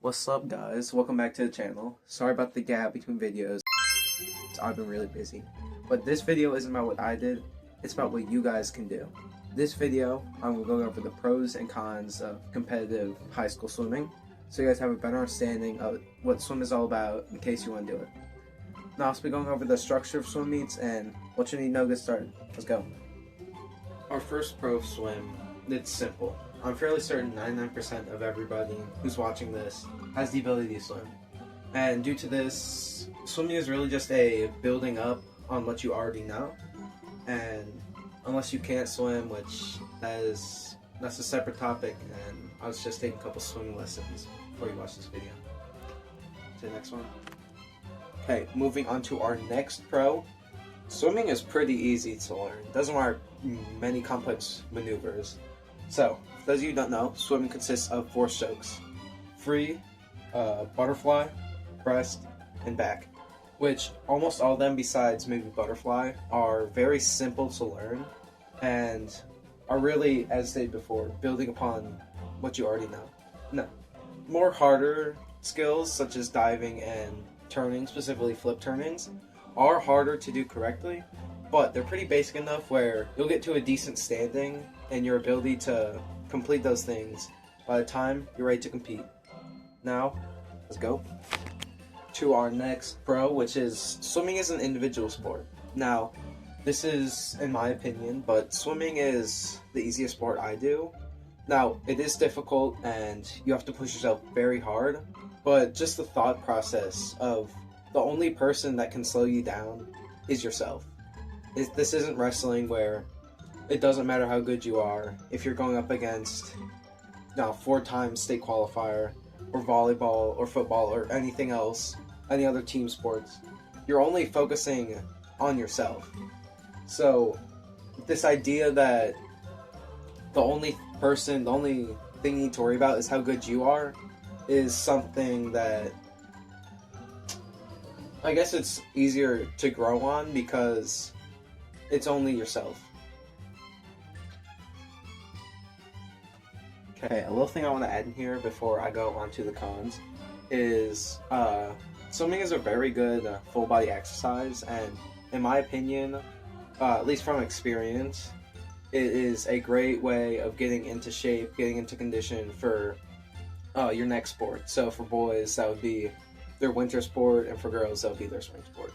What's up, guys? Welcome back to the channel. Sorry about the gap between videos. I've been really busy. But this video isn't about what I did, it's about what you guys can do. This video, I'm going over the pros and cons of competitive high school swimming, so you guys have a better understanding of what swim is all about in case you want to do it. Now, I'll also be going over the structure of swim meets and what you need to know to get started. Let's go. Our first pro swim, it's simple. I'm fairly certain 99% of everybody who's watching this has the ability to swim. And due to this, swimming is really just a building up on what you already know. And unless you can't swim, which that's a separate topic, and I was just taking a couple swimming lessons before you watch this video. To the next one. Okay, moving on to our next pro. Swimming is pretty easy to learn. It doesn't require many complex maneuvers. So, for those of you who don't know, swimming consists of 4 strokes. Free, butterfly, breast, and back. Which, almost all of them besides maybe butterfly, are very simple to learn and are really, as stated before, building upon what you already know. No. More harder skills, such as diving and turning, specifically flip turnings, are harder to do correctly, but they're pretty basic enough where you'll get to a decent standing and your ability to complete those things by the time you're ready to compete. Now, let's go to our next pro, which is swimming is an individual sport. Now, this is in my opinion, but swimming is the easiest sport I do. Now, it is difficult and you have to push yourself very hard, but just the thought process of the only person that can slow you down is yourself. This isn't wrestling where it doesn't matter how good you are. If you're going up against 4-time state qualifier, or volleyball, or football, or anything else, any other team sports, you're only focusing on yourself. So, this idea that the only thing you need to worry about is how good you are, is something that I guess it's easier to grow on because it's only yourself. Okay, a little thing I want to add in here before I go on to the cons is swimming is a very good full body exercise, and in my opinion, at least from experience, it is a great way of getting into shape, getting into condition for your next sport. So for boys, that would be their winter sport, and for girls, that would be their spring sport.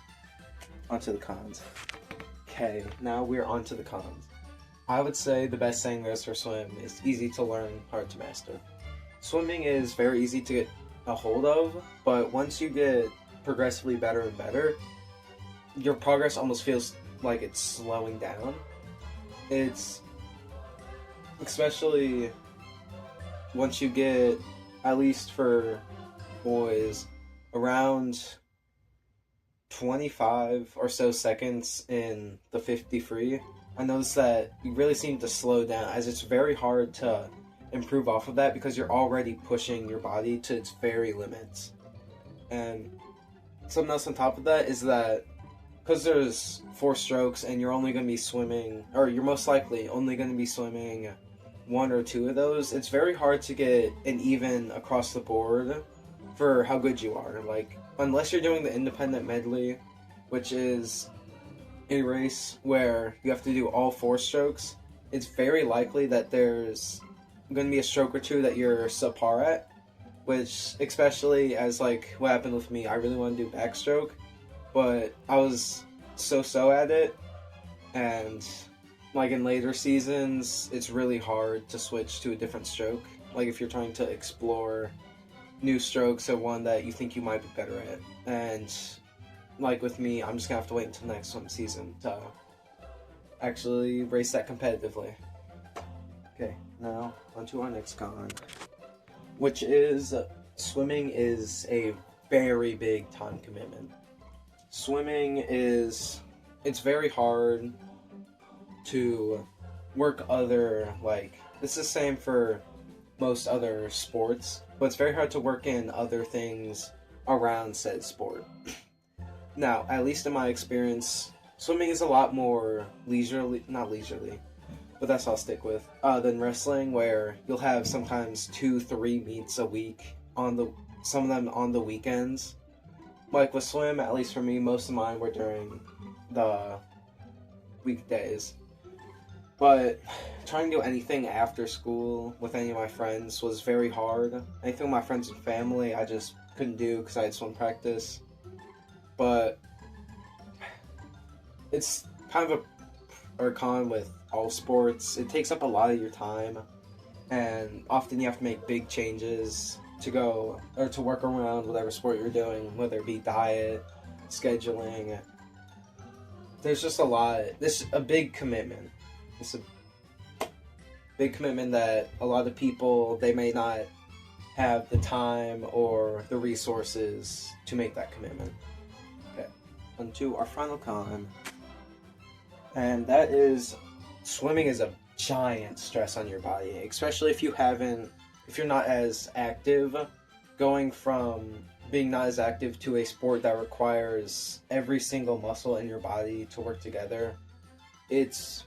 On to the cons. Okay, now we're on to the cons. I would say the best saying there is for swim is easy to learn, hard to master. Swimming is very easy to get a hold of, but once you get progressively better and better, your progress almost feels like it's slowing down. It's especially once you get, at least for boys, around 25 or so seconds in the 50 free, I noticed that you really seem to slow down, as it's very hard to improve off of that because you're already pushing your body to its very limits. And something else on top of that is that because there's 4 strokes and you're only going to be swimming, or you're most likely only going to be swimming 1 or 2 of those, it's very hard to get an even across the board for how good you are. Like, unless you're doing the independent medley, which is a race where you have to do all 4 strokes, it's very likely that there's going to be a stroke or 2 that you're subpar at, which, especially as like what happened with me, I really want to do backstroke, but I was so at it, and like in later seasons, it's really hard to switch to a different stroke. Like if you're trying to explore new strokes or one that you think you might be better at. And like with me, I'm just gonna have to wait until next swim season to actually race that competitively. Okay, now onto our next con, which is swimming is a very big time commitment. Swimming it's very hard to work other, like, it's the same for most other sports, but it's very hard to work in other things around said sport. Now, at least in my experience, swimming is a lot more not leisurely, but that's what I'll stick with, than wrestling, where you'll have sometimes 2-3 meets a week some of them on the weekends. Like with swim, at least for me, most of mine were during the weekdays. But trying to do anything after school with any of my friends was very hard. Anything with my friends and family, I just couldn't do because I had swim practice. But it's kind of a con with all sports. It takes up a lot of your time, and often you have to make big changes to go or to work around whatever sport you're doing, whether it be diet, scheduling. There's just a lot. This is a big commitment. It's a big commitment that a lot of people, they may not have the time or the resources to make that commitment. Okay, on to our final con, and that is swimming is a giant stress on your body, especially if you're not as active. Going from being not as active to a sport that requires every single muscle in your body to work together, it's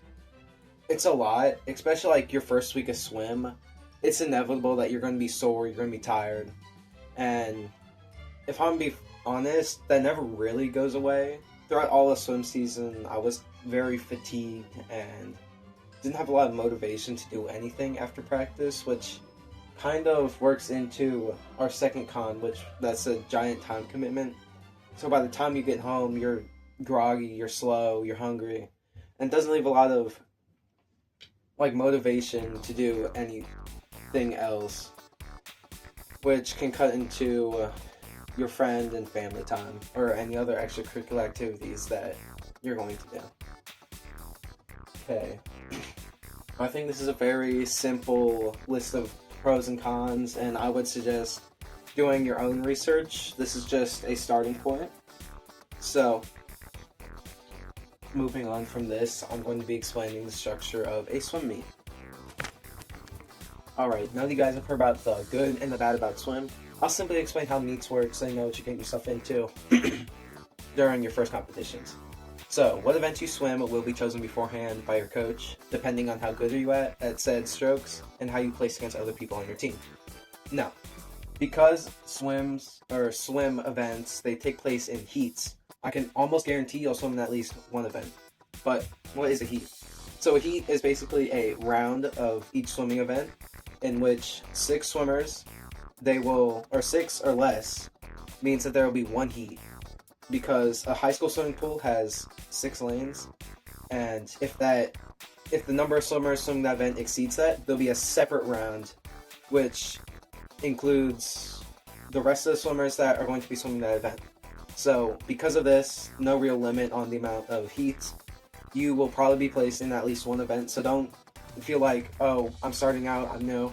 a lot, especially like your first week of swim. It's inevitable that you're going to be sore, you're going to be tired, and if I'm being honest, that never really goes away. Throughout all the swim season, I was very fatigued and didn't have a lot of motivation to do anything after practice, which kind of works into our second con, which that's a giant time commitment. So by the time you get home, you're groggy, you're slow, you're hungry, and it doesn't leave a lot of like motivation to do anything else, which can cut into your friend and family time or any other extracurricular activities that you're going to do. Okay, I think this is a very simple list of pros and cons, and I would suggest doing your own research. This is just a starting point. So, moving on from this, I'm going to be explaining the structure of a swim meet. Alright, now that you guys have heard about the good and the bad about swim, I'll simply explain how meets work so you know what you get yourself into during your first competitions. So, what events you swim will be chosen beforehand by your coach, depending on how good are you at said strokes, and how you place against other people on your team. Now, because swim events, they take place in heats, I can almost guarantee you'll swim in at least one event. But, what is a heat? So a heat is basically a round of each swimming event in which 6 swimmers, or 6 or less, means that there will be one heat. Because a high school swimming pool has 6 lanes, and if the number of swimmers swimming that event exceeds that, there'll be a separate round, which includes the rest of the swimmers that are going to be swimming that event. So, because of this, no real limit on the amount of heats. You will probably be placed in at least one event, so don't feel like, oh, I'm starting out, I'm new,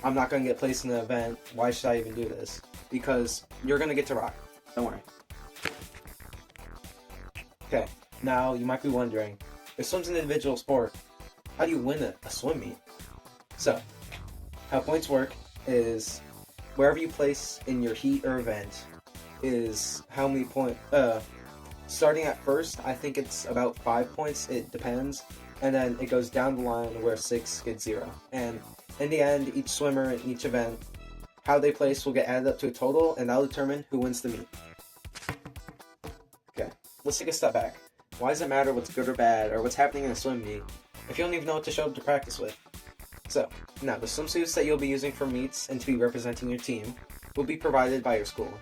I'm not going to get placed in an event, why should I even do this? Because you're going to get to rock, don't worry. Okay, now you might be wondering, if swim's an individual sport, how do you win a swim meet? So, how points work is, wherever you place in your heat or event is how many points, starting at first, I think it's about 5 points, it depends, and then it goes down the line where 6 gets 0. And in the end, each swimmer in each event, how they place will get added up to a total, and that'll determine who wins the meet. Okay, let's take a step back. Why does it matter what's good or bad, or what's happening in a swim meet, if you don't even know what to show up to practice with? So, now, the swimsuits that you'll be using for meets and to be representing your team will be provided by your school.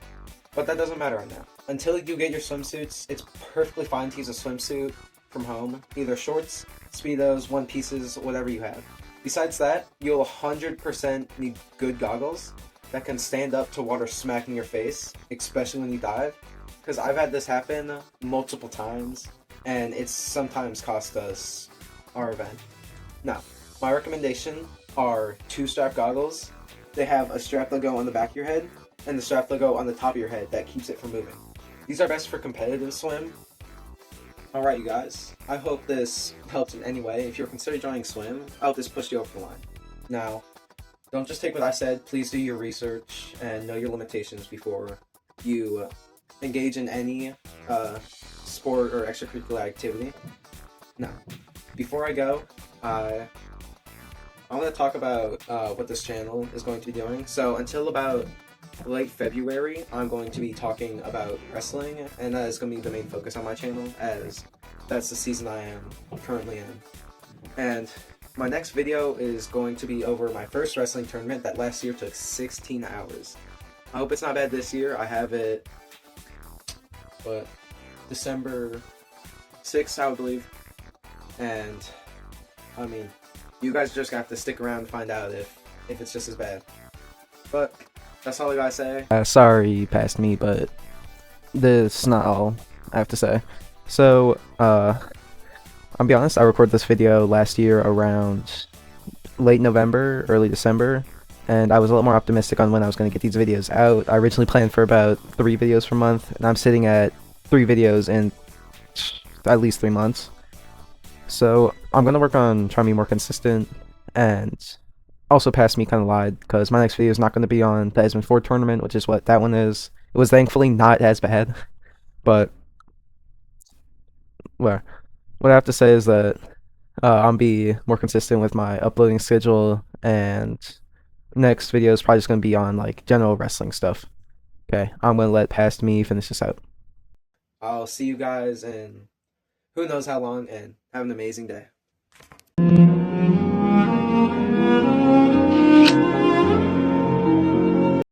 But that doesn't matter right now. Until you get your swimsuits, it's perfectly fine to use a swimsuit from home, either shorts, speedos, one pieces, whatever you have. Besides that, you'll 100% need good goggles that can stand up to water smacking your face, especially when you dive, because I've had this happen multiple times, and it's sometimes cost us our event. Now, my recommendation are 2-strap goggles. They have a strap logo on the back of your head, and the strap logo on the top of your head that keeps it from moving. These are best for competitive swim. Alright you guys, I hope this helps in any way. If you're considering joining swim, I hope this pushed you over the line. Now, don't just take what I said, please do your research and know your limitations before you engage in any sport or extracurricular activity. Now, before I go, I want to talk about what this channel is going to be doing. So until about late February, I'm going to be talking about wrestling, and that is going to be the main focus on my channel, as that's the season I am currently in. And my next video is going to be over my first wrestling tournament that last year took 16 hours. I hope it's not bad this year. I have it, but December 6th, I would believe. And, I mean, you guys just have to stick around and find out if it's just as bad. But that's all I gotta say. Sorry you passed me, but this is not all I have to say. So, I'll be honest, I recorded this video last year around late November, early December, and I was a lot more optimistic on when I was going to get these videos out. I originally planned for about 3 videos per month, and I'm sitting at 3 videos in at least 3 months. So I'm going to work on trying to be more consistent, and also past me kind of lied, because my next video is not going to be on the Esmond 4 tournament, which is what that one is. It was thankfully not as bad, but well, what I have to say is that I'll be more consistent with my uploading schedule, and next video is probably just going to be on like general wrestling stuff. Okay, I'm going to let past me finish this out. I'll see you guys in who knows how long, and have an amazing day.